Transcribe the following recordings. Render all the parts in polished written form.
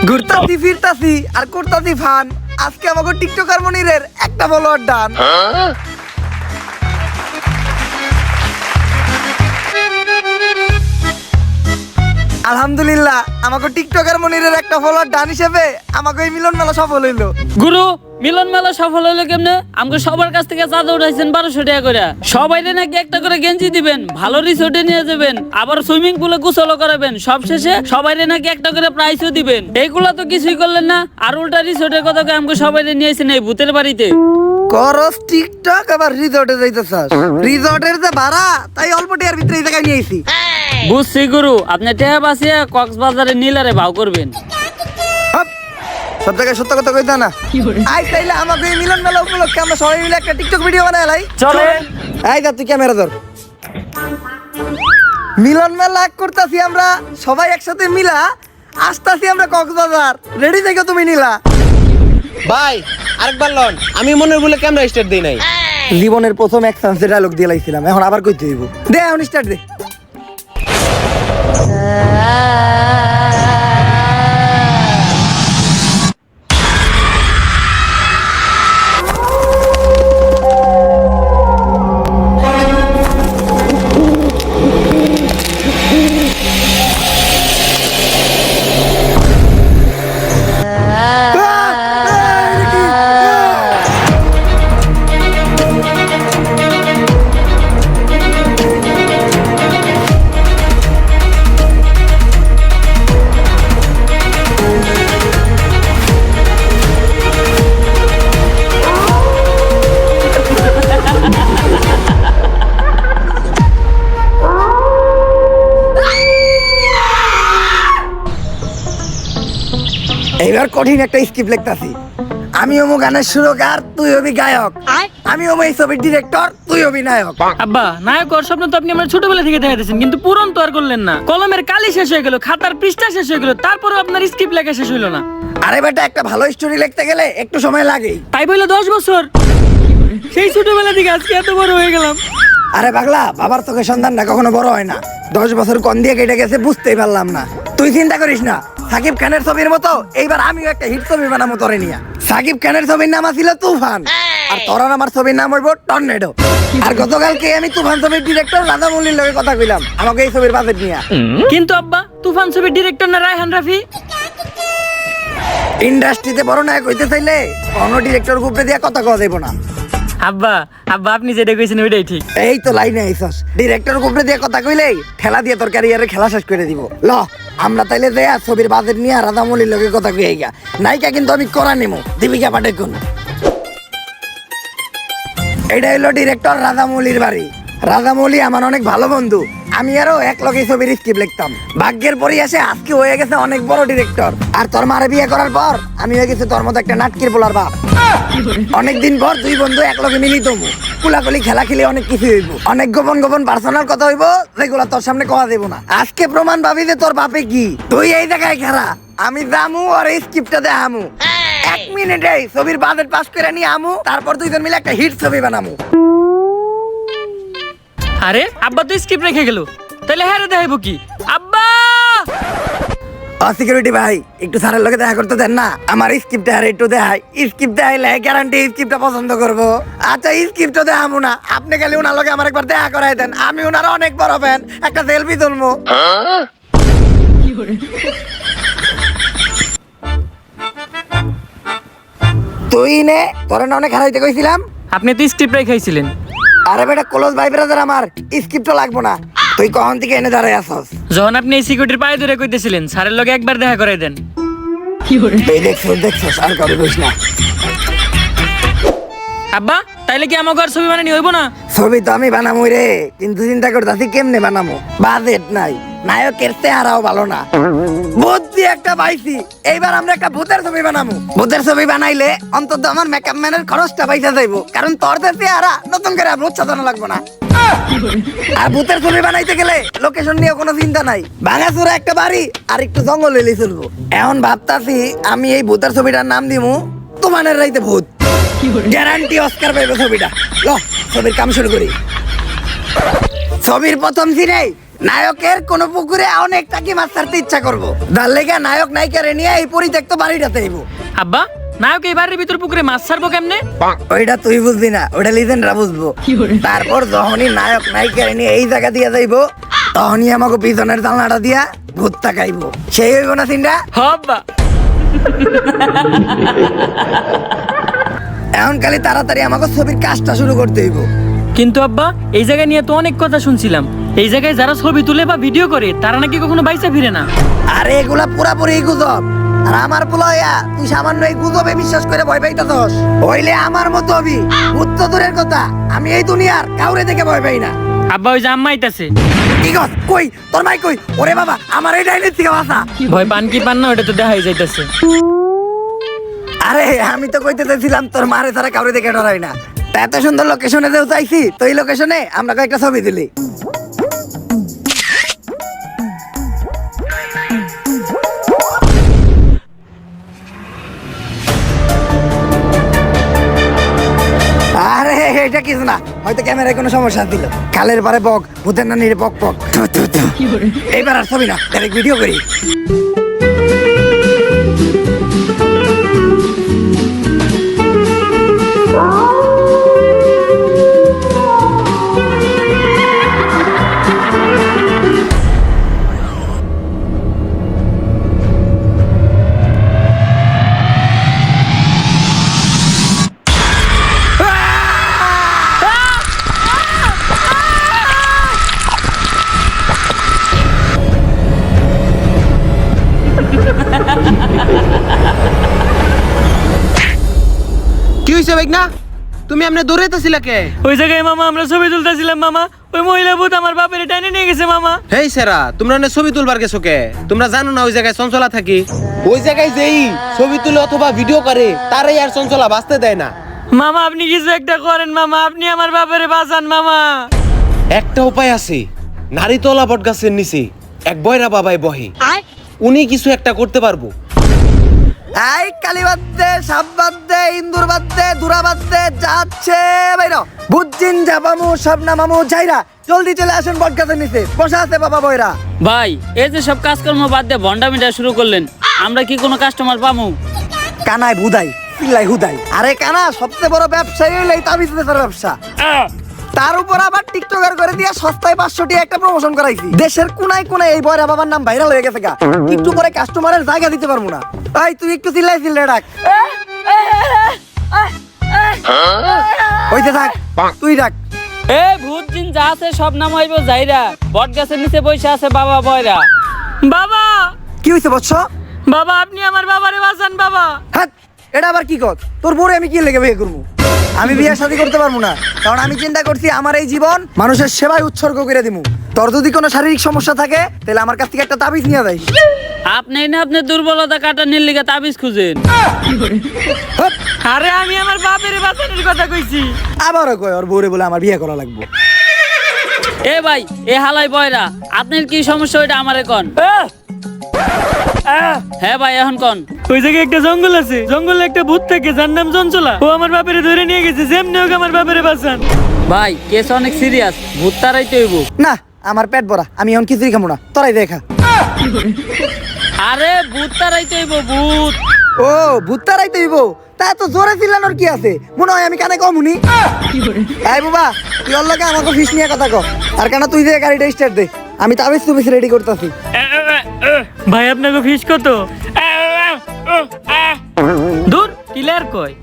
ঘুরতাছি ফিরতাছি আর করতাছি ফান। আজকে আমাকে টিকটকার মনিরের একটা ফলোয়ার ডান। আলহামদুলিল্লাহ আমাকে টিকটকার মনিরের একটা ফলোয়ার ডান হিসেবে আমাকে এই মিলন মেলা সফল হইলো। গুরু মিলন মেলা সফল হলো কেমনে? আমাকে সবার কাছ থেকে চাঁদা উঠাইছেন 1200 টাকা করে। সবাইরে নাকি একটা করে গেঞ্জি দিবেন, ভালো রিসোর্টে নিয়ে যাবেন, আবার সুইমিং পুলে গোসলও করাবেন, সবশেষে সবাইরে নাকি একটা করে প্রাইজও দিবেন। এইগুলা তো কিছুই করলেন না, আর উল্টা রিসোর্টের কথা কয়ে আমাকে সবাইরে নিয়ে আসেন এই ভূতের বাড়িতে। করস টিকটক আবার রিসর্টে যাইতেছাস। রিসর্টের যে ভাড়া তাই অল্প টাকার ভিতরে এই জায়গায় নিয়ে আইছি। বুঝছি গুরু, আপনি টেহা বাসিয়া কক্সবাজারে নীলারে ভাও করবেন। হাপ, সব জায়গায় সত্য কথা কইতা না। আই তাইলে আমাকে এই মিলন মেলা উপলক্ষে আমরা সবাই মিলে একটা টিকটক ভিডিও বানাই। চলেন। এই যা তুই ক্যামেরা ধর। মিলন মেলা করতাছি আমরা সবাই একসাথে মিলা, আসতাছি আমরা কক্সবাজার। রেডি থেকো তুমি নীলা। ভাই আরেকবার লন, আমি মনের বলে ক্যামেরা স্টার্ট দেই নাই। জীবনের প্রথম এক চান্সে ডায়লগ দিয়ে লাইছিলাম, এখন আবার কইতে হইব। দে এখন স্টার্ট দে। এইবার কঠিন একটা স্ক্রিপ্ট লিখতাছি। আমি হবো গানের সুরকার, তুই হবি গায়ক। আমি হবো এই ছবির ডিরেক্টর, তুই হবি নায়ক। আব্বা, নায়ক হওয়ার স্বপ্ন তো আপনি আমার ছোটবেলা থেকে দেখাইতেছেন, কিন্তু পূরণ তো আর করলেন না। কলমের কালি শেষ হয়ে গেল, খাতার পৃষ্ঠা শেষ হয়ে গেল, তারপরেও আপনার স্ক্রিপ্ট লেখা শেষ হইলো না। আরে বেটা, একটা ভালো স্টোরি লিখতে গেলে একটু সময় লাগেই। তাই বলে 10 বছর, সেই ছোটবেলা থেকে আজকে এত বড় হয়ে গেলাম। আরে পাগলা, বাবার চোখে সন্তানটা কখনো বড় হয় না। 10 বছর কোন দিয়ে কেটে গেছে বুঝতেই পারলাম না। তুই চিন্তা করিস না, সাকিব খানের ছবির মতো এইবার আমিও একটা হিট ছবি বানাবো তোরে নিয়া। সাকিব খানের ছবির নাম ছিল তুফান, আর তোর আমার ছবির নাম হইব টর্নেডো। আর গতকালকে আমি তুফান ছবির ডিরেক্টর রাজামৌলির লগে কথা কইলাম আমাকে এই ছবির বাজেট নিয়া। কিন্তু আব্বা, তুফান ছবির ডিরেক্টর না রায়হান রাফি? ইন্ডাস্ট্রিতে বড় নায়ক হইতে চাইলে কোনো ডিরেক্টর গ্রুপে দিয়া কথা কওয়া যাইব না। আব্বা আব্বা, আপনি যেটা কইছেন ওইটাই ঠিক। এই তো লাইনে আইছস, ডিরেক্টর গ্রুপে দিয়া কথা কইলেই ঠেলা দিয়ে তোর ক্যারিয়ারে খেলা শেষ করে দিব। ল আমরা তাইলে যাই ছবির বাজেট নিয়ে রাজামৌলির লগে কথা কই আইগা। নায়িকা কিন্তু আমি করা নিমু, দীপিকা পাডুকোন। এটা হলো ডিরেক্টর রাজামৌলির বাড়ি। রাজামৌলি আমার অনেক ভালো বন্ধু, আমি আরো এক লগে ছবির স্ক্রিপ্ট লিখতাম। ভাগ্যের পরিহাসে আজকে হয়ে গেছে অনেক বড় ডিরেক্টর। আর তোর মারে বিয়ে করার পর আমি হয়ে গেছি তোর মতো একটা নাটকির পোলার বাপ। অনেকদিন পর দুই বন্ধু এক লগে মিলিত হবো, কুলাকুলি খেলা খেলে অনেক কিছু হইব, অনেক গোপন গোপন পার্সোনাল কথা হইব যেগুলো তোর সামনে কওয়া দেব না। আজকে প্রমাণ পাবি যে তোর বাপে কি। তুই এই জায়গায় খেলা, আমি জামু আর এই স্ক্রিপ্টটা দেখামু। 1 মিনিটে ছবির বাজেট পাস করে নিয়ে আমু, তারপর দুইজন মিলে একটা হিট ছবি বানামু। আরে আব্বা তো স্ক্রিপ্ট রেখে গেল, তাহলে হ্যাঁ রে দেখাইবো কি? আব্বা সিকিউরিটি ভাই, একটু স্যারের লগে দেখা করতে দেন না, আমার স্ক্রিপ্টটা আর একটু দেখাই। স্ক্রিপ্ট দেখাইলে গ্যারান্টি স্ক্রিপ্টটা পছন্দ করবো। আচ্ছা স্ক্রিপ্টটা দেখামু না, আপনি খালি ওনার লগে আমার একবার দেখা করাই দেন, আমি ওনার অনেক বড় ফ্যান, একটা সেলফি তুলবো। তুই নে, তোর না অনেক হারাইতে কইছিলাম। আপনি তো স্ক্রিপ্ট রেখাইছিলেন। আরে বেটা ক্লোজ ভাই ব্রাদার, আমার স্ক্রিপ্টও লাগবো না। তুই কখন থেকে এনে দাঁড়াই আসস? যখন আপনি এই সিকিউরিটির পায়ে ধরে কইতেছিলেন স্যারের লগে একবার দেখা করাই দেন। তুই দেখছস আর কারো কইস না। আব্বা, তাইলে কি আমাকে আর ছবি বানানি হইব না? ছবি তো আমি বানামু রে, কিন্তু চিন্তা করতেছি কেমনে বানামু। বাজেট নাই, নায়কের চেহারাও ভালো না। বুদ্ধি একটা পাইছি, এইবার আমরা একটা ভূতের ছবি বানামু। ভূতের ছবি বানাইলে অন্তত আমার মেকআপ ম্যানের খরচটা পয়সা যাইবো, কারণ তোর যে চেহারা নতুন করে ভূত সাজানো লাগবো না। আর ভূতের ছবি বানাইতে গেলে লোকেশন নিয়ে কোনো চিন্তা নাই, ভাঙাচোরা একটা বাড়ি আর একটু জঙ্গল হইলে চলবো। এখন ভাবতাছি আমি এই ভূতের ছবিটার নাম দিমু তুফানের রাইতে ভূত। গ্যারান্টি অস্কার পাইবে ছবিটা। ল ছবির কাম শুরু করি। ছবির প্রথম সিনেই নায়কের কোন পুকুরে অনেক টাকি মাছ ছাড়তে ইচ্ছা করবো, যার লেগে নায়ক নায়িকারে নিয়ে এই পরিত্যক্ত বাড়িটাতে আইবো। আব্বা নায়ক এই বাড়ির ভিতর পুকুরে মাছ ছাড়বো কেমনে? ওইটা তুই বুঝবি না, ওইটা লিজেন্ডরা বুঝবো। তারপর যখনই নায়ক নায়িকারে নিয়ে এই জায়গা দিয়ে যাইবো, তখনই আমাকে পিছনের জানলাটা দিয়া ভূত তাকাইবো। সেই হইব না সিনটা? হ আব্বা। এখন খালি তাড়াতাড়ি আমাকে ছবির কাজটা শুরু করতে হইব। কিন্তু আব্বা এই জায়গায় নিয়ে তো অনেক কথা শুনছিলাম, এই জায়গায় যারা ছবি তুলে বা ভিডিও করে তারা নাকি কখনো বাইসা ফিরে না। আরে এগুলা পুরাপুরি গুজব। আর আমার পোলাইয়া তুই সামান্য এই গুজবে বিশ্বাস করে ভয় পাইতাছস? হইলে আমার মতো হবি। ভূত তো দূরের কথা, আমি এই দুনিয়ার কাউরে দেখে ভয় পাই না। আব্বা ওই যে আম্মা আইতাছে। কি গছ কই তোর মাই কই? ওরে বাবা, আমার এই ডাইনের থেকে বাসা। ভয় পান কি পান না ওটা তো দেখাই যাইতাছে। আরে আমি তো কইতে চাইছিলাম তোর মারে ছাড়া কাউরে দেখে ডরাই না। তা এত সুন্দর লোকেশনে যেও চাইছি, তো এই লোকেশনে আমরা কয়েকটা ছবি তুলি। আরে এটা কিছু না, হয়তো ক্যামেরায় কোনো সমস্যা দিল। কালের পারে বক, ভূতের নানির বক বক। এইবার আর ছবি না, ডাইরেক্ট ভিডিও করি। কি হইছে ভাই না? তুমি আমনে দৌড়াইতেছিলা কে? ওই জায়গায় মামা আমরা ছবি তুলতেছিলাম মামা, ওই মহিলা ভূত আমার বাপের টাইনে নিয়ে গেছে মামা। হেই সেরা, তোমরা না ছবি তুলবার গেছো কে? তোমরা জানো না ওই জায়গায় চঞ্চলা থাকি? ওই জায়গায় যেই ছবি তুলে অথবা ভিডিও করে তারাই আর চঞ্চলা বাঁচতে দেয় না। মামা আপনি কিছু একটা করেন মামা, আপনি আমার বাপের বাঁচান মামা। একটা উপায় আছে, নারীতলা বট গাছের নিচে এক বয়রা বাবাই বহে, উনি কিছু একটা করতে পারবো। এই কালী বাদ দে, সাপ বাদ দে, ইন্দুর বাদ দে, দুরা বাদ দে, যাচ্ছে বাইরো। বুঝছিন যাবামু সব নামামু যাইরা, জলদি চলে আসুন বটগাছের নিচে, বসা আছে বাবা বয়রা। ভাই এই যে সব কাজকর্ম বাদ দিয়ে ভন্ডামিটা শুরু করলেন, আমরা কি কোনো কাস্টমার পামু? কানায় বুদাই, পিল্লাই হুদাই। আরে কানা সবচেয়ে বড় ব্যবসায়ী হইলে এই তাবিজ বেচার ব্যবসা। তার উপর আবার টিকটকার করে দিয়ে সস্তায় 500 টাকা একটা প্রমোশন করাইছি। দেশের কোনায় কোনায় এই বয়রা বাবার নাম ভাইরাল হয়ে গেছে গা। একটু পরে কাস্টমারের জায়গা দিতে পারবো না। এই তুই একটু চিল্লাই ডাক। হইতে থাক, তুই ডাক। এ ভূত জিন যা আছে সব নাম হইব যাইরা, বট গাছের নিচে বসে আছে বাবা বয়রা। বাবা কি হইছে বৎস? বাবা আপনি আমার বাবারে বাঁচান বাবা। হ্যাঁ, এটা আবার কি কর? তোর বউরে আমি কি লেগে বিয়ে করবো? আমি বিয়ে শাদী করতে পারবো না, কারণ আমি চিন্তা করছি আমার এই জীবন মানুষের সেবায় উৎসর্গ করে দিমু। তোর যদি কোনো শারীরিক সমস্যা থাকে তাহলে আমার কাছ থেকে একটা তাবিজ নিয়ে যাই। আপনি না আপনার দুর্বলতা কাটানোর লিগে তাবিজ খুঁজেন। হ্যাঁ, আরে আমি আমার বাপের বাঁচানোর কথা কইছি। আবারও কয় ওর বউরে বলে আমার বিয়ে করা লাগবে। এ ভাই এ হালাই বয়রা, আপনার কি সমস্যা ওইটা আমারে কন। হ্যাঁ ভাই এখন কন। ওই জায়গায় একটা জঙ্গল আছে, জঙ্গলে একটা ভূত থাকে যার নাম চঞ্চলা, ও আমার বাপেরে ধরে নিয়ে গেছে, যেমনি হোক আমার বাপেরে বাঁচান। ভাই কেস অনেক সিরিয়াস, ভূত তারাইতে হইব। না, আমার পেট ভরা, আমি এখন কিছুই খাবো না, তোরাই দেখা। আরে ভূত তারাইতে হইব, ভূত। ও ভূত তারাই তো হইব, তা এত জোরে চিল্লানোর কি আছে? মনে হয় আমি কানে কমুনি। এই বাবা, তুই ওর লগে আমাকে ফিস নিয়ে কথা কর। আর কেন তুই যে গাড়িটা স্টার্ট দে, আমি তাবিজ তুবিজ রেডি করতেছি। ভাই আপনাকে ফিস কত? দূর কিলার কয়।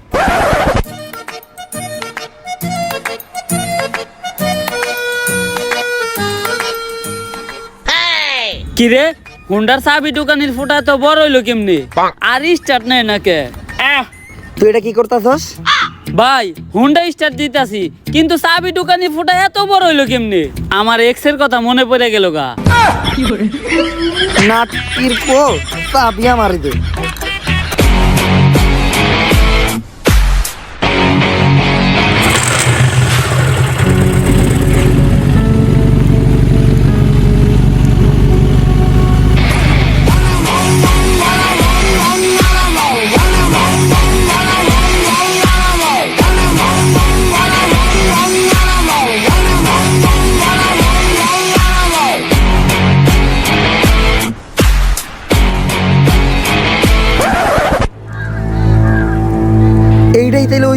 কিরে হুন্ডার চাবি দোকানের ফুটা তো বড় হইলো কেমনি? আর স্টার্ট নেই নাকে? তুই এটা কি করতেছস? ভাই হুন্ডা স্টার্ট দিতাছি, কিন্তু চাবি দোকানের ফুটা এত বড় হইলো কেমনি? আমার এক্স এর কথা মনে পড়ে গেল গা। নাটকির পো চাবিয়া মারি দে।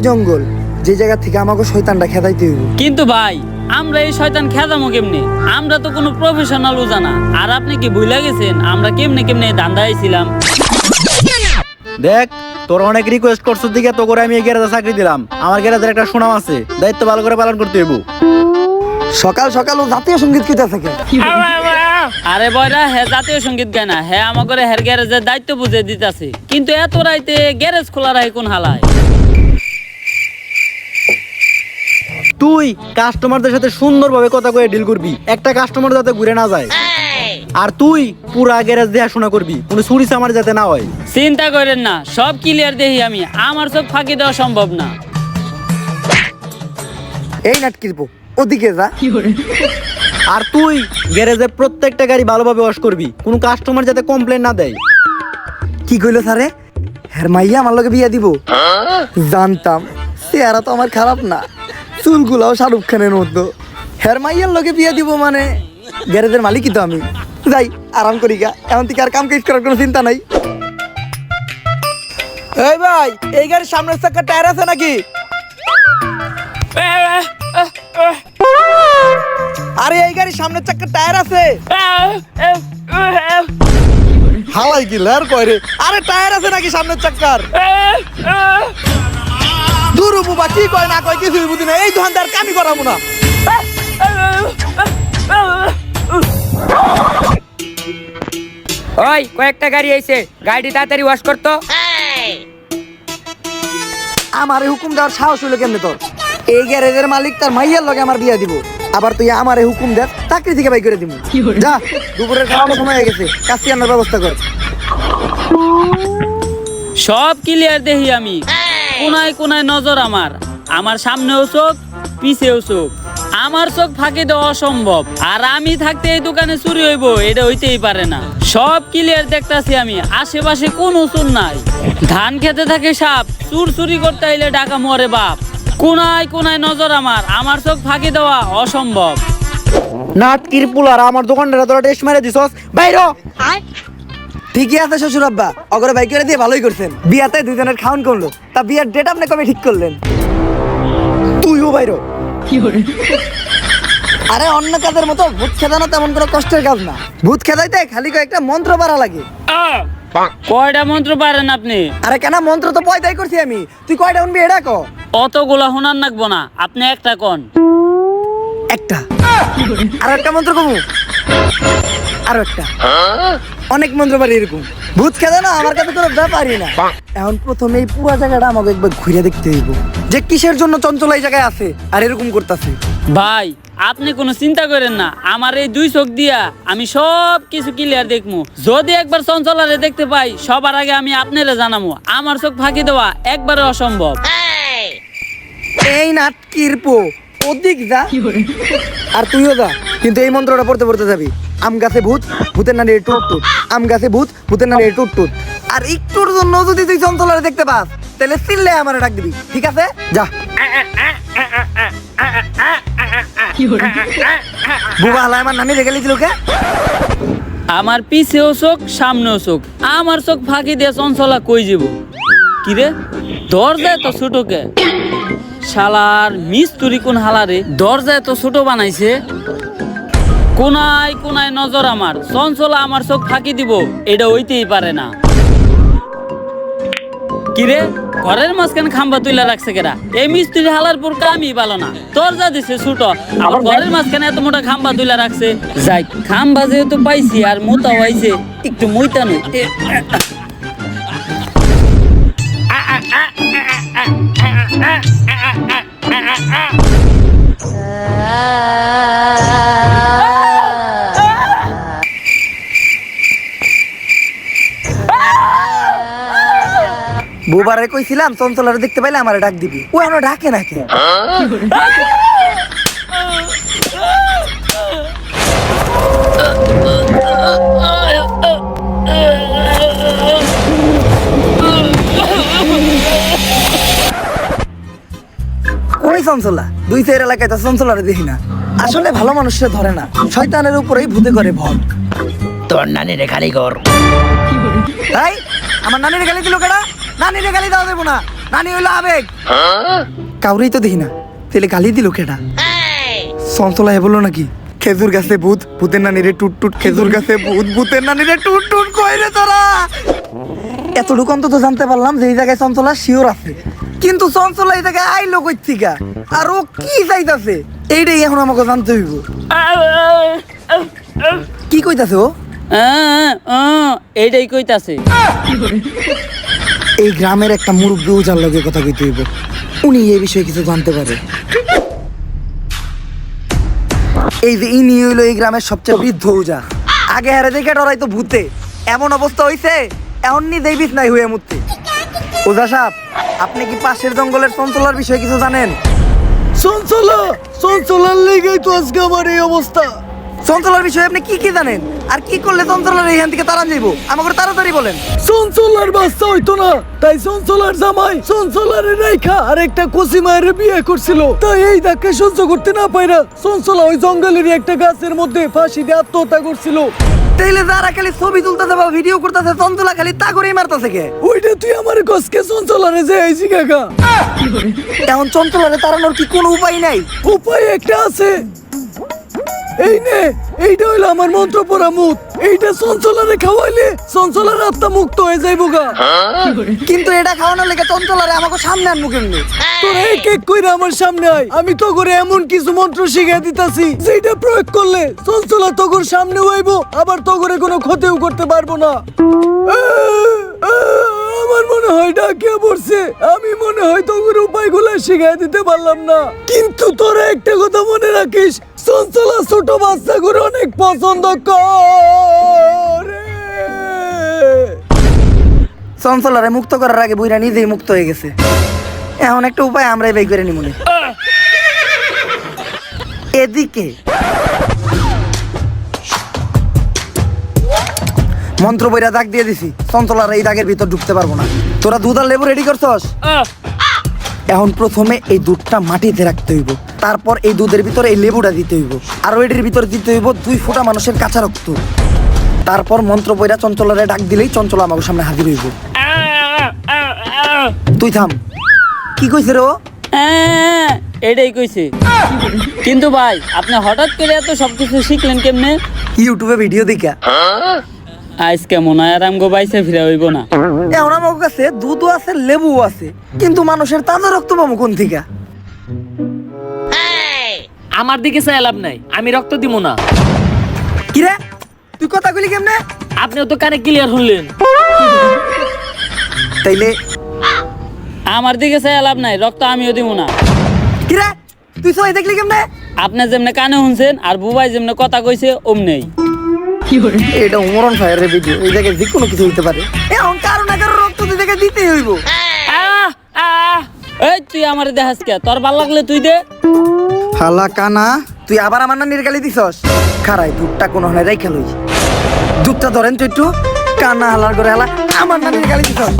জঙ্গল, যে জায়গা থেকে আমাকে শয়তানটা খেদাইতে হইব। কিন্তু ভাই আমরা এই শয়তান খেদামো কেমনে? আমরা তো কোনো প্রফেশনাল জানা। আর আপনি কি ভুলে গেছেন আমরা কেমনে কেমনে এই ধান্দায় ছিলাম? দেখ, তোর অনেক রিকোয়েস্ট করছিস দিকে তো করে আমি এই গ্যারেজে চাকরি দিলাম। আমার গ্যারেজের একটা সুনাম আছে, দায়িত্ব ভালো করে পালন করতে হইব। সকাল সকাল ও জাতীয় সঙ্গীত কিতা থাকে। আরে বয়রা, হ্যাঁ জাতীয় সঙ্গীত গায় না, হ্যাঁ আমাকে হের গ্যারেজের দায়িত্ব বুঝে দিতেছে। কিন্তু এত রাইতে গ্যারেজ খোলা রাখে কোন হালায়? তুই কাস্টমারদের সাথে সুন্দরভাবে কথা কয়ে ডিল করবি, একটা কাস্টমার যাতে ঘুরে না যায়। আর তুই পুরা গ্যারেজ দেখাশোনা করবি, কোনো চুরি চামার যাতে না হয়। চিন্তা করেন না, সব ক্লিয়ার দেখি আমি। আমার চোখ ফাঁকি দেওয়া সম্ভব না। এই নাটকিরপো, ওদিকে যা। আর তুই গ্যারেজে প্রত্যেকটা গাড়ি ভালোভাবে ওয়াশ করবি, কোনো কাস্টমার যাতে কমপ্লেন না দেয়। কি কইলো স্যারে? হের মাইয়া আমার লগে বিয়া দিব? জানতাম, চেহারা তো আমার খারাপ না, চুলগুলাও শাহরুখ খানের মতো। হের মাইয়ার লগে বিয়া দিব মানে গ্যারেজের মালিকই তো আমি। যাই আরাম করি গা, এমন থেকে আর কাম কাজ করার কোনো চিন্তা নাই। এই ভাই, এই গাড়ির সামনের চাকা টায়ার আছে নাকি? আরে এই গাড়ির সামনের চাকা টায়ার আছে? হালাই কি লের কয় রে? আরে টায়ার আছে নাকি সামনের চাকার? দুরু বুবা কি কয় না কয় কিছুই বুঝি না। এই দোকানদার কামি করাবো না। ওই কয়েকটা গাড়ি আইছে, গাড়ি তাড়াতাড়ি ওয়াশ করতো। আমারে হুকুম দেওয়ার সাহস হইলো কেমনে তোর? এই গ্যারেজের মালিক তার মাইয়ার লগে আমার বিয়া দিব, আবার তুই আমারে হুকুম দেস চাকরি থেকে বাই করে দিব? যা, দুপুরের খাওয়ার সময় হয়ে গেছে, কাশি আনার ব্যবস্থা কর। সব ক্লিয়ার দেখি আমি। কোনায় কোনায় নজর আমার। আমার সামনেও চোখ, পিছেও চোখ। আমার চোখ ফাঁকি দেওয়া অসম্ভব। আর আমি থাকতে এই দোকানে চুরি হইব, এটা হইতেই পারে না। সব ক্লিয়ার দেখতাছি আমি। আশেপাশে কোনো চোর নাই। ধান খেতে থাকে সাপ, চুর চুরি করতে আইলে ডাকা মরে বাপ। কোনায় কোনায় নজর আমার। আমার চোখ ফাঁকি দেওয়া অসম্ভব। নাটকির পুলার আমার দোকানটা তোরা টেস্ট মেরে দিছস, বাইরো। ঠিকই আছে শ্বশুর আব্বা, অগরে বাই করে দিয়ে ভালোই করছেন। বিয়াতে দুজনের খাওন করলো, তা বিয়ার ডেট আপনি কবে ঠিক করলেন? তুইও বাইরো। আরে অন্য কাজের মতো ভূত খেদানো তেমন কোনো কষ্টের কাজ না। ভূত খেদাইতে খালি কয়েকটা মন্ত্র পারা লাগে। কয়টা মন্ত্র পারেন আপনি? আরে কেন, মন্ত্র তো পয়দাই করছি আমি। তুই কয়টা শুনবি এটা ক? অতগুলা শোনার নাকবো না, আপনি একটা কোন। একটা। আর একটা মন্ত্র কমু? আরো একটা। অনেক মন্ত্র পারি এরকম। ভূত খেদা না আমার কাছে কোনো ব্যাপারই না। এখন প্রথমে এই পুরো জায়গাটা আমাকে একবার ঘুরে দেখতে হইব, যে কিসের জন্য চঞ্চল এই জায়গায় আছে আর এরকম করতেছে। ভাই আপনি কোনো চিন্তা করেন না, আমার এই দুই চোখ দিয়া আমি সব কিছু ক্লিয়ার দেখবো। যদি একবার চঞ্চলারে দেখতে পাই, সবার আগে আমি আপনারে জানাবো। আমার চোখ ফাঁকি দেওয়া একবারে অসম্ভব। এই নাটকির পো, ওদিক যা। আর তুইও যা, কিন্তু এই মন্ত্রটা পড়তে পড়তে যাবি। আম গাছে ভূত, ভূতের নানি টুট টুট। আম গাছে ভূত, ভূতের নানি টুট টুট। আর একটুর জন্য যদি তুই চঞ্চলারে দেখতে পাস, তাহলে চিল্লে আমার ডাক দিবি, ঠিক আছে? যা। বুবা হালা আমার নানি রেখে লিছিল কে? আমার পিছেও চোখ, সামনেও চোখ। আমার চোখ ফাঁকি দিয়ে চঞ্চলা কই যাব? কিরে দরজায় তো ছোটকে, শালার মিস্তুরি কোন হালারে দরজায় তো ছোট বানাইছে। কোনায় কোনায় নজর আমার। চঞ্চলা আমার চোখ ফাঁকি দিব, এটা হইতেই পারে না। কিরে ঘরের মাঝখানে খাম্বা তুইলা রাখছে কেরা? এই মিস্ত্রি হালার পুর কামই ভালো না। দরজা দিছে ছোট, আবার ঘরের মাঝখানে এত মোটা খাম্বা তুইলা রাখছে। যাই, খাম্বা যেহেতু পাইছি আর মোটা হইছে, একটু মইতানো। বুবারে কইছিলাম চঞ্চলারে দেখতে পাইলে আমারে ডাক দিবি, ও এখনো ডাকে নাকি? ওই চঞ্চলা দুই চার এলাকায় তো চঞ্চলারে দেখি না। আসলে ভালো মানুষরা ধরে না, শয়তানের উপরেই ভূতে করে ভর। তোর নানিরে খালি কর। তাই আমার নানির গালি দিল কেডা? নানির গালি দেওয়া দেবো না। নানি হইলো আবেগ। কাউরেই তো দেখি না, তাহলে গালি দিল কেটা? চঞ্চলা হে বললো নাকি খেজুর গাছে ভূত, ভূতের নানিরে টুট টুট, খেজুর গাছে ভূত, ভূতের নানিরে টুট টুট, কই রে তোরা? এতটুকু অন্তত জানতে পারলাম যে এই জায়গায় চঞ্চলা শিওর আছে, কিন্তু চঞ্চলা এই জায়গায় আইলো কই থিকা, আর ও কি চাইতাছে এইটাই এখন আমাকে জানতে হইব। কি কইতাছে ও? এইটাই কইতাছে। এই গ্রামের একটা মুরব্বী ওজার লগে কথা কইতে হইব, উনি এই বিষয়ে কিছু জানতে পারে। এই যে ইনি হইলো এই গ্রামের সবচেয়ে বৃদ্ধ ওজা। আগে হারে দেখে ডরাই তো ভূতে, এমন অবস্থা হইছে এখন নিজেই বিছনায় হয়ে মুততে। ওজা সাহেব, আপনি কি পাশের জঙ্গলের চঞ্চলার বিষয়ে কিছু জানেন? চঞ্চলার লেগেই তো আজকে আমার এই অবস্থা। চঞ্চলার বিষয়ে আপনি কি কি জানেন, আর কি করলে চঞ্চলার এইখান থেকে তাড়ান যাইবো? আমাকে তাড়াতাড়ি বলেন। চঞ্চলার বাচ্চা হইতো না, তাই চঞ্চলার জামাই চঞ্চলারে রেখা আর একটা কচি মায়ের বিয়ে করছিল। তাই এই ধাক্কা সহ্য করতে না পাইরা চঞ্চলা ওই জঙ্গলের একটা গাছের মধ্যে ফাঁসি দিয়ে আত্মহত্যা করছিল। তাইলে যারা খালি ছবি তুলতেছে বা ভিডিও করতেছে, চঞ্চলা খালি তা করেই মারতেছে কে? ওইটা তুই আমার কসকে চঞ্চলারে যে আইছি কাকা। এখন চঞ্চলারে তাড়ানোর কি কোনো উপায় নাই? উপায় একটা আছে, এই নে, এইটা হইলো আমার মন্ত্র পড়া মুত। এইটা চঞ্চলারে খাওয়াইলে চঞ্চলার আত্মা মুক্ত হয়ে যাইব গা। কিন্তু এটা খাওয়ানোর লেগে চঞ্চলারে আমাকে সামনে আনবো কেমনি? তোরা এক এক কইরা আমার সামনে আয়, আমি তো করে এমন কিছু মন্ত্র শিখিয়ে দিতাছি যেটা প্রয়োগ করলে চঞ্চলা তোর সামনে হইব, আবার তো করে কোনো ক্ষতিও করতে পারবো না। আমার মনে হয় ডাকিয়া পড়ছে, আমি মনে হয় তোর উপায়গুলো শিখিয়ে দিতে পারলাম না। কিন্তু তোরা একটা কথা মনে রাখিস, চঞ্চলা ছোট বাচ্চাগুলো অনেক পছন্দ করে। চঞ্চলারে মুক্ত করার আগে বুইরা নিজেই মুক্ত হয়ে গেছে, এখন একটা উপায় আমরাই বের করে নিমুনে। এদিকে মন্ত্র বইরা দাগ দিয়ে দিছি, চঞ্চলার এই দাগের ভিতর ঢুকতে পারবো না। তোরা দুধ আর লেবু রেডি করছস? এখন প্রথমে এই দুধটা মাটিতে রাখতে হইব, তারপর এই দুধের ভিতরে এই লেবুটা দিতে হইব, আর ওইটির ভিতরে দিতে হইব 2 ফোঁটা মানুষের কাঁচা রক্ত। তারপর মন্ত্র বইরা চঞ্চলারে ডাক দিলেই চঞ্চলা আমার সামনে হাজির হইব। তুই থাম। কি কইছে রে ও? এটাই কইছে। কিন্তু ভাই, আপনি হঠাৎ করে এত সবকিছু শিখলেন কেমনে? ইউটিউবে ভিডিও দেখা। আজকে মনে হয় আর আমগো বাইসে ফিরা হইব না। এখন আমার কাছে দুধও আছে, লেবুও আছে, কিন্তু মানুষের তাজা রক্ত পাবো কোন থেকে? আমার দিকে চাই লাভ নাই, আমি রক্ত দিব না। কিরে তুই কথা কইলি কেমনে? আপনিও তো কানে ক্লিয়ার হলেন। তাইলে আমার দিকে চাই লাভ নাই, রক্ত আমিও দিব না। কিরে তুই সবাই দেখলি কেমনে? আপনি যেমনে কানে শুনছেন আর বুবাই যেমনে কথা কইছে অমনেই। এটা উমরন ফায়ারের ভিডিও, এই জায়গায় যে কোনো কিছু হইতে পারে। এখন কারো না কারো রক্ত তুই দেখে দিতেই হইব। এই তুই আমার দেখাস কে? তোর ভাল লাগলে তুই দে। হালা কানা, তুই আবার আমার নানির গালি দিছস? খারাই দুধটা কোন হলে রাইখা লই, দুধটা ধরেন তো একটু। কানা হালার করে হালা আমার নানির গালি দিছস।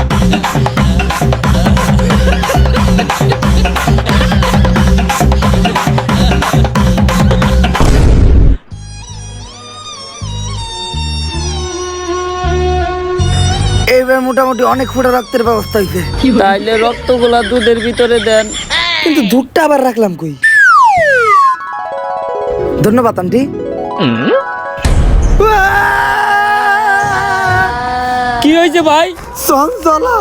এইবার মোটামুটি অনেক ফুটা রক্তের ব্যবস্থা হয়েছে, তাইলে রক্তগুলা দুধের ভিতরে দেন। কিন্তু দুধটা আবার রাখলাম কই? ধন্যবাদ আন্টি। কি হয়েছে ভাই? চঞ্চলা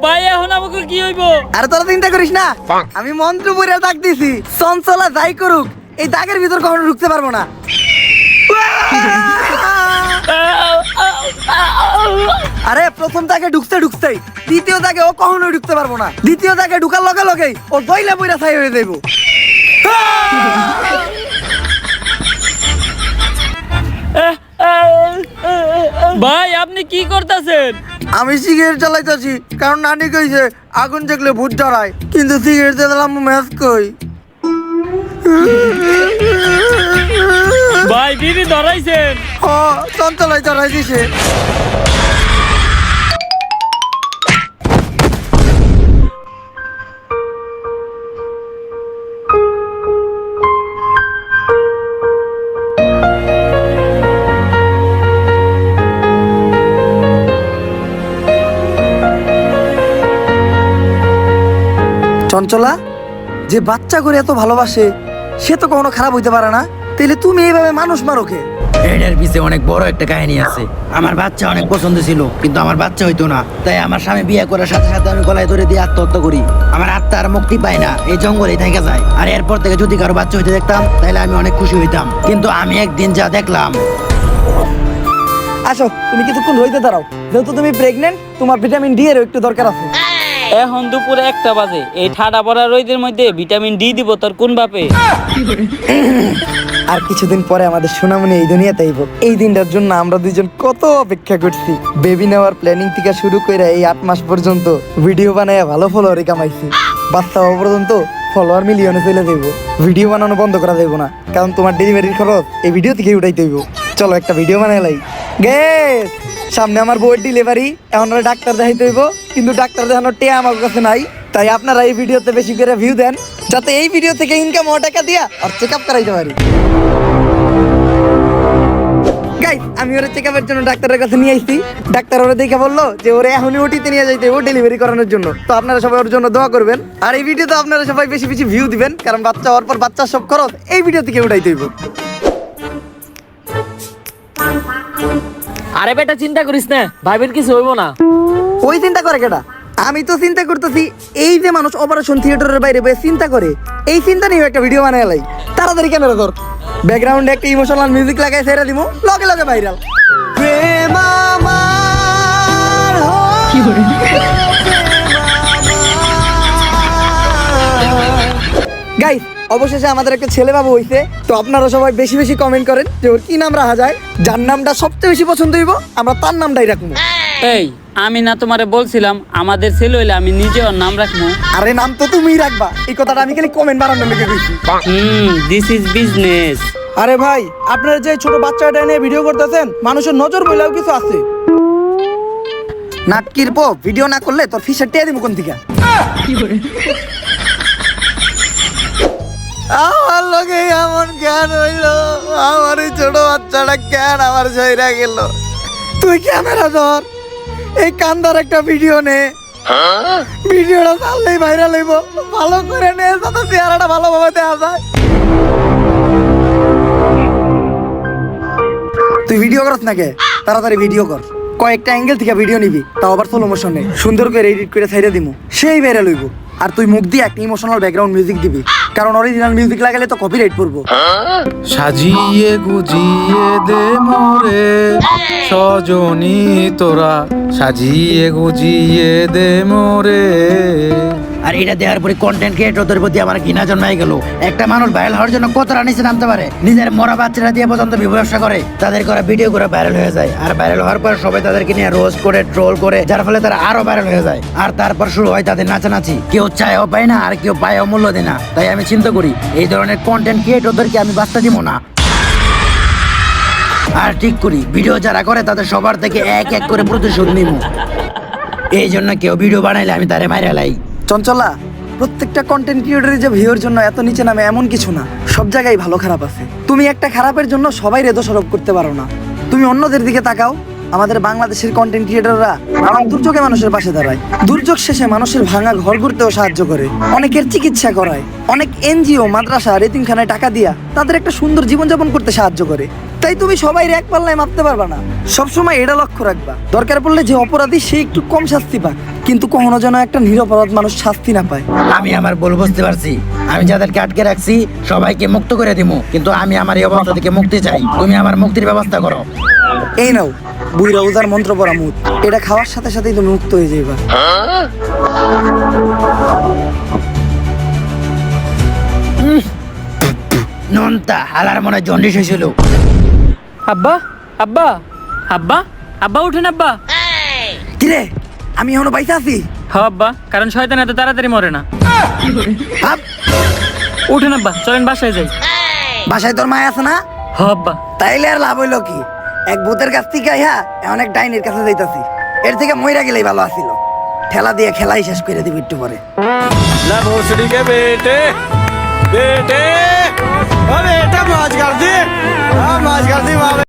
ভাই এখন আমাকে কি হইব? আরে তোরা চিন্তা করিস না, আমি মন্ত্র পড়ে দাগ দিছি, চঞ্চলা যাই করুক এই দাগের ভিতর কখনো ঢুকতে পারবো না। আরে প্রথম দাগে ঢুকতেই, দ্বিতীয় দাগে ও কখনো ঢুকতে পারবো না, দ্বিতীয় দাগে ঢুকার লগে লগেই ও দইলা বইরা ছাই হয়ে যাইব। ভাই আপনি কি করতেছেন? আমি সিগারেট চালাইতেছি, কারণ নানি কইছে আগুন দেখলে ভূত ডরায়, কিন্তু সিগারেট চালাম ম্যাচ কই। ভাই বিড়ি ধরাইছেন? ও চঞ্চলাই চড়াই দিছে। চঞ্চলা, যে বাচ্চা করে এত ভালোবাসে সে তো কখনো খারাপ হইতে পারে না, তাহলে তুমি এইভাবে মানুষ মারো কে? এটার পিছে অনেক বড় একটা কাহিনী আছে। আমার বাচ্চা অনেক পছন্দ ছিল, কিন্তু আমার বাচ্চা হইতো না। তাই আমার স্বামী বিয়ে করার সাথে সাথে আমি গলায় ধরে দিয়ে আত্মহত্যা করি। আমার আত্মা আর মুক্তি পায় না, এই জঙ্গলেই থেকে যায়। আর এরপর থেকে যদি কারো বাচ্চা হইতে দেখতাম তাহলে আমি অনেক খুশি হইতাম। কিন্তু আমি একদিন যা দেখলাম। আসো, তুমি কিছুক্ষণ রইতে দাঁড়াও, যেহেতু তুমি প্রেগনেন্ট, তোমার ভিটামিন ডি এর একটু দরকার আছে। এখন দুপুরে 1টা বাজে, এই ঠাডা পড়া রোদের মধ্যে ভিটামিন ডি দিব তোর কোন বাপে? আর কিছুদিন পরে আমাদের সোনামণি এই দুনিয়াতে আইব। এই দিনটার জন্য আমরা দুইজন কত অপেক্ষা করছি। বেবি নেওয়ার প্ল্যানিং থেকে শুরু করে এই 8 মাস পর্যন্ত ভিডিও বানায় ভালো ফলোয়ারই কামাইছি। বাচ্চা হওয়া পর্যন্ত ফলোয়ার মিলিয়নে চলে যাইব। ভিডিও বানানো বন্ধ করা যাইব না, কারণ তোমার ডেলিভারির খরচ এই ভিডিও থেকে উঠাইতে হইব। চলো একটা ভিডিও বানাই লাই। গেস, সামনে আমার বউয়ের ডেলিভারি, এখন ওরা ডাক্তার দেখাইতে হইব, কিন্তু ডাক্তার দেখানোর টেয়া আমার কাছে নাই। তাই আপনারা এই ভিডিওতে বেশি করে ভিউ দেন, যাতে এই ভিডিও থেকে ইনকাম হওয়া টাকা দিয়া আর চেক আপ করাইতে পারি। গাইস, আমি ওরা চেক আপের জন্য ডাক্তারের কাছে নিয়ে আইছি। ডাক্তার ওরা দেখে বললো যে ওরা এখনই ওটিতে নিয়ে যাইতে হবে ডেলিভারি করানোর জন্য। তো আপনারা সবাই ওর জন্য দোয়া করবেন। আর এই ভিডিওতে আপনারা সবাই বেশি বেশি ভিউ দিবেন, কারণ বাচ্চা হওয়ার পর বাচ্চার সব খরচ এই ভিডিও থেকে উঠাইতে হইব। আরে বেটা চিন্তা করিস না, ভাইবেন কিছু হইব না। ওই চিন্তা করে কেটা? আমি তো চিন্তা করতেছি, এই যে মানুষ অপারেশন থিয়েটারের বাইরে বসে চিন্তা করে, এই চিন্তা নিয়ে একটা ভিডিও বানাই লাই। তাড়াতাড়ি ক্যামেরা ধর, ব্যাকগ্রাউন্ডে একটা ইমোশনাল মিউজিক লাগাই ছেড়ে দিব, লগে লগে ভাইরাল। গাইস, অবশেষে আমাদের একটা ছেলে বাবু হইছে। তো আপনারা সবাই বেশি বেশি কমেন্ট করেন যে ওর কি নাম রাখা যায়। যার নামটা সবচেয়ে বেশি পছন্দ হইব আমরা তার নামটাই রাখবো। এই আমি না তোমারে বলছিলাম আমাদের ছেলে হইলে আমি নিজে ওর নাম রাখবো? আরে নাম তো তুমিই রাখবা, এই কথাটা আমি খালি কমেন্ট বানানোর লেগে কইছি। This is business. আরে ভাই, আপনারা যে ছোট বাচ্চাটা নিয়ে ভিডিও করতেছেন, মানুষের নজর বইলেও কিছু আছে। নাটকির পো ভিডিও না করলে তোর ফিসের টেয়া দিব কোন থেকে? আমার লগে এমন জ্ঞান হইলো, আমার এই ছোট বাচ্চাটা জ্ঞান আমার ছেড়ে গেল। তুই ক্যামেরা ধর, এই কান্দার একটা ভিডিও নে, ভিডিওটা চাললেই ভাইরাল হইব। ভালো করে নে, যাতে চেহারাটা ভালোভাবে দেখা যায়। তুই ভিডিও করছ নাকি? তাড়াতাড়ি ভিডিও কর, কয়েকটা অ্যাঙ্গেল থেকে ভিডিও নিবি, তাও আবার স্লো মোশনে, সুন্দর করে এডিট করে ছাইড়ে দিমু, সেই ভাইরাল হইব। আর তুই মুখ দিয়ে একটা ইমোশনাল ব্যাকগ্রাউন্ড মিউজিক দিবি, কারণ অরিজিনাল মিউজিক লাগালে তো কপিরাইট পড়বো। সাজিয়ে গুজিয়ে দে মোরে সজনী তোরা, সাজিয়ে গুজিয়ে দে মোরে। আর এটা দেওয়ার পরে কন্টেন্ট ক্রিয়েটরদের প্রতি আমার ঘৃণা জন্মাই গেল। একটা মানুষ ভাইরাল হওয়ার জন্য কতটা নিচে নামতে পারে, নিজের মরা বাচ্চারা দিয়ে পর্যন্ত বিভৎসা করে, তাদের করা ভিডিও করে ভাইরাল হয়ে যায়। আর ভাইরাল হওয়ার পর সবাই তাদেরকে নিয়ে রোস্ট করে, ট্রোল করে, যার ফলে তারা আরো ভাইরাল হয়ে যায়। আর তারপর শুরু হয় তাদের নাচানাচি, কেউ চায়ও পায় না আর কেউ পায়ও মূল্য দেয় না। তাই আমি চিন্তা করি এই ধরনের কন্টেন্ট ক্রিয়েটরদেরকে আমি বাস্তা দিব না। আর ঠিক করি ভিডিও যারা করে তাদের সবার থেকে এক এক করে প্রতিশোধ নিব। এই জন্য কেউ ভিডিও বানাইলে আমি তারে মাইরা লাই। চঞ্চলা, প্রত্যেকটা কন্টেন্ট ক্রিয়েটরের যে ভিউর জন্য এত নিচে নামে এমন কিছু না, সব জায়গায় ভালো খারাপ আছে। তুমি একটা খারাপের জন্য সবাই দোষারোপ করতে পারো না। তুমি অন্যদের দিকে তাকাও, আমাদের বাংলাদেশের কন্টেন্ট ক্রিয়েটররা নানান দুর্যোগে মানুষের পাশে দাঁড়ায়, দুর্যোগ শেষে মানুষের ভাঙা ঘর করতেও সাহায্য করে, অনেকের চিকিৎসা করায়, অনেক এনজিও, মাদ্রাসা, এতিমখানায় টাকা দিয়া তাদের একটা সুন্দর জীবনযাপন করতে সাহায্য করে। তাই তুমি সবাই এক পাল্লায় মাপতে পারবা না। সবসময় এটা লক্ষ্য রাখবা, দরকার পড়লে যে অপরাধী সে একটু কম শাস্তি পাক, কিন্তু কখনো যেন একটা নিরপরাধ মানুষ শাস্তি না পায়। আমি আমার ভুল বুঝতে পারছি, আমি যাদেরকে আটকে রাখছি সবাইকে মুক্ত করে দিব, কিন্তু আমি আমার এই অবস্থা থেকে মুক্তি চাই। তুমি আমার মুক্তির ব্যবস্থা করো। এই নাও বুইরা উজার মন্ত্র পড়া মুদ, এটা খাওয়ার সাথে সাথেই তুমি মুক্ত হয়ে যাইবা। নন্তা হালার মনে জন্ডিস হয়েছিল। আব্বা আব্বা আব্বা আব্বা উঠেন আব্বা। কিরে, আমি এখনো বাইসা আছি? হ্যাঁ আব্বা, কারণ শয়তান এত তাড়াতাড়ি মরে না। হাপ, উঠেন আব্বা, চলেন বাসায় যাই। বাসায় তোর মায় আছে না? হ্যাঁ আব্বা। তাইলে আর লাভ হইলো কি? এক ভূতের কাছ থেকে আইয়া এখন এক ডাইনির কাছে যাইতাছি। এর থেকে মইরা গেলেই ভালো আছিল, ঠেলা দিয়ে খেলাই শেষ করে দিবি একটু পরে। भोसड़ी के बेटे बेटे, अरे बेटा मौज कर दी, मौज कर दी।